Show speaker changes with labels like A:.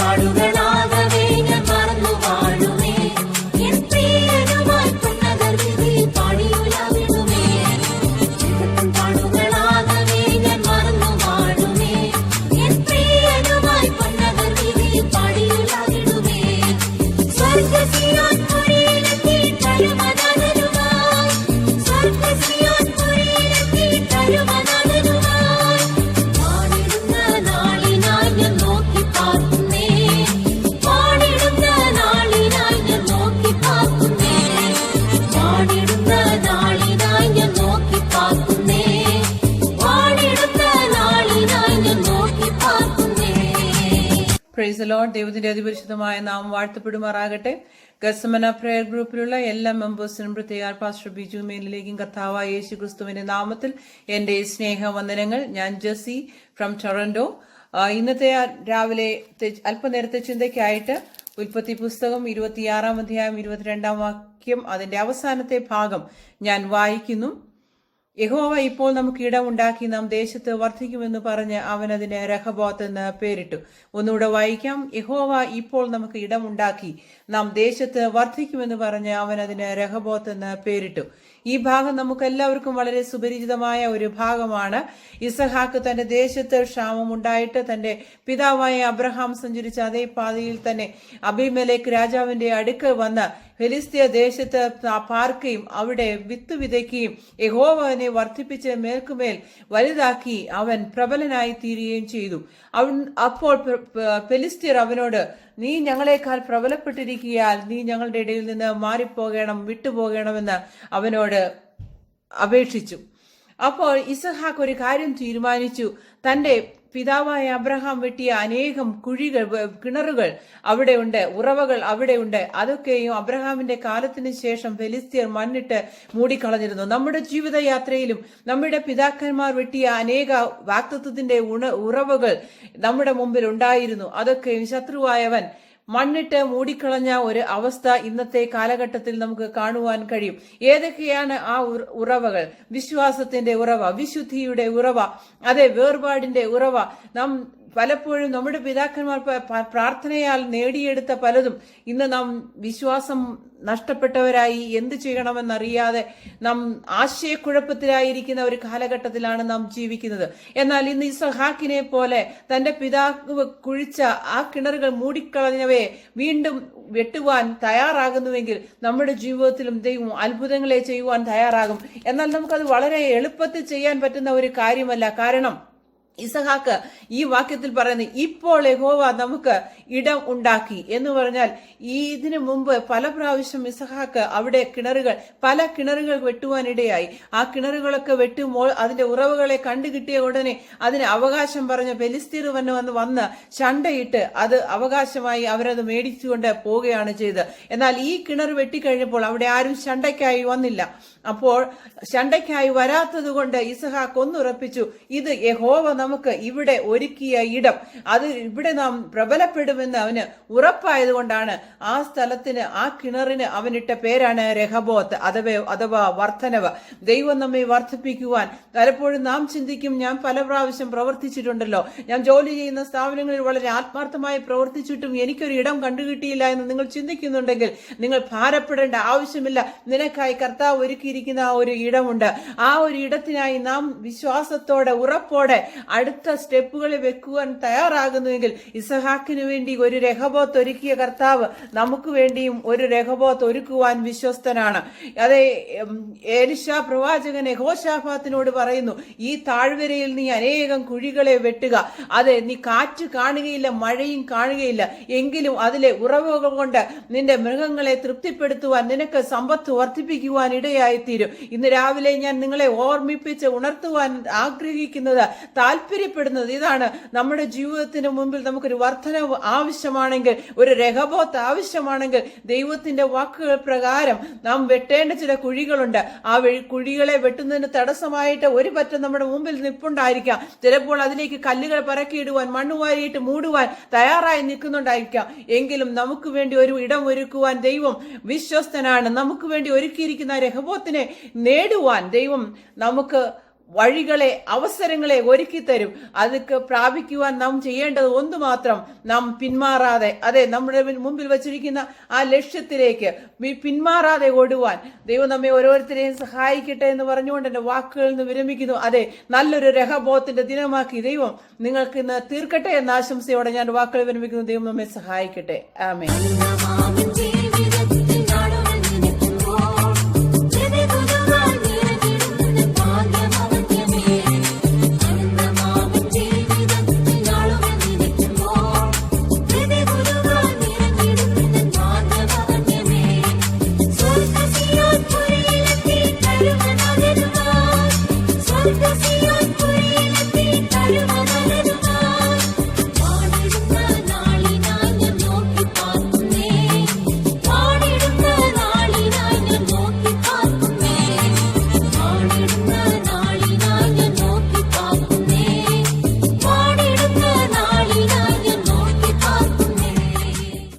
A: പാടുകളാകവേ ഞാൻ മറന്നു വാഴുമേ. എൻ പ്രിയനുമായി പുന്നതർ വീതിയിൽ പാടിയുലാവിടുമേ. പാടുകളാകവേ ഞാൻ മറന്നു വാഴുമേ. എൻ പ്രിയനുമായി പുന്നതർ വീതിയിൽ പാടിയുലാവിടുമേ. സ്വർഗ്ഗസിയോൻ പുരിയിലെത്തി തരുമനാഥനുമായി. സ്വർഗ്ഗസിയോൻ പുരിയിലെത്തി തരുമനാഥനുമായി. പാടിടുന്ന നാളിനായി ഞാൻ നോക്കി പാർക്കുന്നേ. പാടിടുന്ന നാളിനായി ഞാൻ നോക്കി പാർക്കുന്നേ. പാടിടുന്ന നാളിനായി ഞാൻ നോക്കി പാർക്കുന്നേ. പാടിടുന്ന നാളിനായി ഞാൻ നോക്കി പാർക്കുന്നേ.
B: Praise the Lord. ദൈവത്തിന്റെ അതിപരിശുദ്ധമായ നാമം വാഴ്ത്തപ്പെടുമാറാകട്ടെ. ഗസമന പ്രയർ ഗ്രൂപ്പിലുള്ള എല്ലാ മെമ്പേഴ്സിനും പ്രത്യേക പാസ്റ്റർ ബിജു മേലിലേക്കും കർത്താവായ യേശു ക്രിസ്തുവിന്റെ നാമത്തിൽ എന്റെ സ്നേഹവന്ദനങ്ങൾ. ഞാൻ ജെസ്സി ഫ്രം ടൊറന്റോ. ഇന്നത്തെ രാവിലെ അല്പനേരത്തെ ചിന്തയ്ക്കായിട്ട് ഉൽപ്പത്തി പുസ്തകം 26-ാം അധ്യായം 22-ാം വാക്യം അതിന്റെ അവസാനത്തെ ഭാഗം ഞാൻ വായിക്കുന്നു. യഹോവ ഇപ്പോൾ നമുക്ക് ഇടമുണ്ടാക്കി നാം ദേശത്ത് വർദ്ധിക്കുമെന്ന് പറഞ്ഞ് അവൻ അതിന് രഹബോത്ത് എന്ന് പേരിട്ടു. ഒന്നുകൂടെ വായിക്കാം. യഹോവ ഇപ്പോൾ നമുക്ക് ഇടമുണ്ടാക്കി നാം ദേശത്ത് വർദ്ധിക്കുമെന്ന് പറഞ്ഞ് അവൻ അതിന് രഹബോത്ത് എന്ന് പേരിട്ടു. ഈ ഭാഗം നമുക്ക് എല്ലാവർക്കും വളരെ സുപരിചിതമായ ഒരു ഭാഗമാണ്. ഇസഹാക്ക് തന്റെ ദേശത്ത് ക്ഷാമമുണ്ടായിട്ട് തന്റെ പിതാവായ അബ്രഹാം സഞ്ചരിച്ച അതേ പാതയിൽ തന്നെ അബീമേലെക്ക് രാജാവിന്റെ അടുക്കൽ വന്ന് ഫെലിസ്തീയ ദേശത്ത് പാർക്കുകയും അവിടെ വിത്ത് വിതയ്ക്കുകയും യഹോവനെ വർദ്ധിപ്പിച്ച് മേൽക്കുമേൽ വലുതാക്കി അവൻ പ്രബലനായി തീരുകയും ചെയ്തു. അപ്പോൾ ഫെലിസ്തീയർ അവനോട്, നീ ഞങ്ങളെക്കാൾ പ്രബലപ്പെട്ടിരിക്കുകയാൽ നീ ഞങ്ങളുടെ ഇടയിൽ നിന്ന് മാറിപ്പോകണം, വിട്ടുപോകണമെന്ന് അവനോട് അപേക്ഷിച്ചു. അപ്പോൾ ഇസഹാക്ക് ഒരു കാര്യം തീരുമാനിച്ചു. തന്റെ പിതാവായ അബ്രഹാം വെട്ടിയ അനേകം കിണറുകൾ അവിടെയുണ്ട്, ഉറവകൾ അവിടെയുണ്ട്. അതൊക്കെയും അബ്രഹാമിന്റെ കാലത്തിന് ശേഷം ഫെലിസ്തീയർ മണ്ണിട്ട് മൂടിക്കളഞ്ഞിരുന്നു. നമ്മുടെ ജീവിതയാത്രയിലും നമ്മുടെ പിതാക്കന്മാർ വെട്ടിയ അനേക വാഗ്ദത്തത്തിന്റെ ഉറവകൾ നമ്മുടെ മുമ്പിൽ ഉണ്ടായിരുന്നു. അതൊക്കെയും ശത്രുവായവൻ മണ്ണിട്ട് മൂടിക്കളഞ്ഞ ഒരു അവസ്ഥ ഇന്നത്തെ കാലഘട്ടത്തിൽ നമുക്ക് കാണുവാൻ കഴിയും. ഏതൊക്കെയാണ് ആ ഉറവകൾ? വിശ്വാസത്തിന്റെ ഉറവ, വിശുദ്ധിയുടെ ഉറവ, അതെ, വേർപാടിന്റെ ഉറവ. നാം പലപ്പോഴും നമ്മുടെ പിതാക്കന്മാർ പ്രാർത്ഥനയാൽ നേടിയെടുത്ത പലതും ഇന്ന് നാം വിശ്വാസം നഷ്ടപ്പെട്ടവരായി എന്ത് ചെയ്യണമെന്നറിയാതെ നാം ആശയക്കുഴപ്പത്തിലായിരിക്കുന്ന ഒരു കാലഘട്ടത്തിലാണ് നാം ജീവിക്കുന്നത്. എന്നാൽ ഇന്ന് ഇസഹാക്കിനെ പോലെ തന്റെ പിതാവ് കുഴിച്ച ആ കിണറുകൾ മൂടിക്കളഞ്ഞവയെ വീണ്ടും വെട്ടുവാൻ തയ്യാറാകുന്നുവെങ്കിൽ നമ്മുടെ ജീവിതത്തിലും ദൈവം അത്ഭുതങ്ങളെ ചെയ്യുവാൻ തയ്യാറാകും. എന്നാൽ നമുക്കത് വളരെ എളുപ്പത്തിൽ ചെയ്യാൻ പറ്റുന്ന ഒരു കാര്യമല്ല. കാരണം ഇസഹാക്ക് ഈ വാക്യത്തിൽ പറയുന്നത് ഇപ്പോൾ യഹോവ നമുക്ക് ഇടം ഉണ്ടാക്കി എന്ന് പറഞ്ഞാൽ ഇതിനു മുമ്പ് പല പ്രാവശ്യം ഇസഹാക്ക് അവിടെ പല കിണറുകൾ വെട്ടുവാനിടയായി. ആ കിണറുകളൊക്കെ വെട്ടുമ്പോൾ അതിന്റെ ഉറവുകളെ കണ്ടുകിട്ടിയ ഉടനെ അതിന് അവകാശം പറഞ്ഞ ഫെലിസ്തീർ വന്ന് ശണ്ടയിട്ട് അത് അവകാശമായി അവരത് മേടിച്ചുകൊണ്ട് പോവുകയാണ് ചെയ്തത്. എന്നാൽ ഈ കിണർ വെട്ടിക്കഴിഞ്ഞപ്പോൾ അവിടെ ആരും ശണ്ടയ്ക്കായി വന്നില്ല. അപ്പോൾ ശണ്ടയ്ക്കായി വരാത്തത് കൊണ്ട് ഇസഹാക്ക് ഒന്നുറപ്പിച്ചു, ഇത് യഹോവ നമുക്ക് ഇവിടെ ഒരുക്കിയ ഇടം, അത് ഇവിടെ നാം പ്രബലപ്പെടുമെന്ന് അവന് ഉറപ്പായതുകൊണ്ടാണ് ആ സ്ഥലത്തിന്, ആ കിണറിന് അവനിട്ട പേരാണ് രഹബോത്ത് അഥവാ വർധനവ്. ദൈവം നമ്മെ വർദ്ധിപ്പിക്കുവാൻ പലപ്പോഴും നാം ചിന്തിക്കും, ഞാൻ പല പ്രാവശ്യം പ്രവർത്തിച്ചിട്ടുണ്ടല്ലോ, ഞാൻ ജോലി ചെയ്യുന്ന സ്ഥാപനങ്ങളിൽ വളരെ ആത്മാർത്ഥമായി പ്രവർത്തിച്ചിട്ടും എനിക്കൊരു ഇടം കണ്ടുകിട്ടിയില്ല എന്ന് നിങ്ങൾ ചിന്തിക്കുന്നുണ്ടെങ്കിൽ നിങ്ങൾ ഭാരപ്പെടേണ്ട ആവശ്യമില്ല. നിനക്കായി കർത്താവ് ഒരുക്കിയിരിക്കുന്ന ആ ഒരു ഇടമുണ്ട്. ആ ഒരു ഇടത്തിനായി നാം വിശ്വാസത്തോടെ ഉറപ്പോടെ അടുത്ത സ്റ്റെപ്പുകളിൽ വെക്കുവാൻ തയ്യാറാകുന്നുവെങ്കിൽ ഇസഹാക്കിന് വേണ്ടി ഒരു രഹബോത്ത് ഒരുക്കിയ കർത്താവ് നമുക്ക് വേണ്ടിയും ഒരു രഹബോത്ത് ഒരുക്കുവാൻ വിശ്വസ്തനാണ്. അതെ, എലിശാ പ്രവാചകൻ യഹോശാഫാത്തിനോട് പറയുന്നു, ഈ താഴ്വരയിൽ നീ അനേകം കുഴികളെ വെട്ടുക. അതെ, നീ കാറ്റ് കാണുകയില്ല, മഴയും കാണുകയില്ല, എങ്കിലും അതിലെ ഉറവുകൾ കൊണ്ട് നിന്റെ മൃഗങ്ങളെ തൃപ്തിപ്പെടുത്തുവാൻ, നിനക്ക് സമ്പത്ത് വർദ്ധിപ്പിക്കുവാൻ ഇടയായിത്തീരും. ഇന്ന് രാവിലെ ഞാൻ നിങ്ങളെ ഓർമ്മിപ്പിച്ച് ഉണർത്തുവാൻ ആഗ്രഹിക്കുന്നത്, താല്പര്യപ്പെടുന്നത് ഇതാണ്. നമ്മുടെ ജീവിതത്തിന് മുമ്പിൽ നമുക്കൊരു വർധനവ് ആവശ്യമാണെങ്കിൽ, ഒരു രഹബോത്ത് ആവശ്യമാണെങ്കിൽ, ദൈവത്തിന്റെ വാക്കുകൾ പ്രകാരം നാം വെട്ടേണ്ട ചില കുഴികളുണ്ട്. ആ കുഴികളെ വെട്ടുന്നതിന് തടസ്സമായിട്ട് ഒരു പറ്റം നമ്മുടെ മുമ്പിൽ നിൽപ്പുണ്ടായിരിക്കാം. ചിലപ്പോൾ അതിലേക്ക് കല്ലുകൾ പറക്കിയിടുവാൻ, മണ്ണുവാരിയിട്ട് മൂടുവാൻ തയ്യാറായി നിൽക്കുന്നുണ്ടായിരിക്കാം. എങ്കിലും നമുക്ക് വേണ്ടി ഒരു ഇടം ഒരുക്കുവാൻ ദൈവം വിശ്വസ്തനാണ്. നമുക്ക് വേണ്ടി ഒരുക്കിയിരിക്കുന്ന രഹബോത്തിനെ നേടുവാൻ ദൈവം നമുക്ക് വഴികളെ അവസരങ്ങളെ ഒരുക്കി തരും. അതൊക്കെ പ്രാപിക്കുവാൻ നാം ചെയ്യേണ്ടത് ഒന്ന് മാത്രം, നാം പിന്മാറാതെ, അതെ, നമ്മുടെ മുമ്പിൽ വച്ചിരിക്കുന്ന ആ ലക്ഷ്യത്തിലേക്ക് പിന്മാറാതെ ഓടുവാൻ ദൈവം നമ്മെ ഓരോരുത്തരെയും സഹായിക്കട്ടെ എന്ന് പറഞ്ഞുകൊണ്ട് എന്റെ വാക്കുകളിൽ നിന്ന് വിരമിക്കുന്നു. അതെ, നല്ലൊരു രഹബോത്തിന്റെ ദിനമാക്കി ദൈവം നിങ്ങൾക്ക് ഇന്ന് തീർക്കട്ടെ എന്ന ആശംസയോടെ ഞാൻ വാക്കുകൾ വിരമിക്കുന്നു. ദൈവം നമ്മെ സഹായിക്കട്ടെ. ആമേൻ.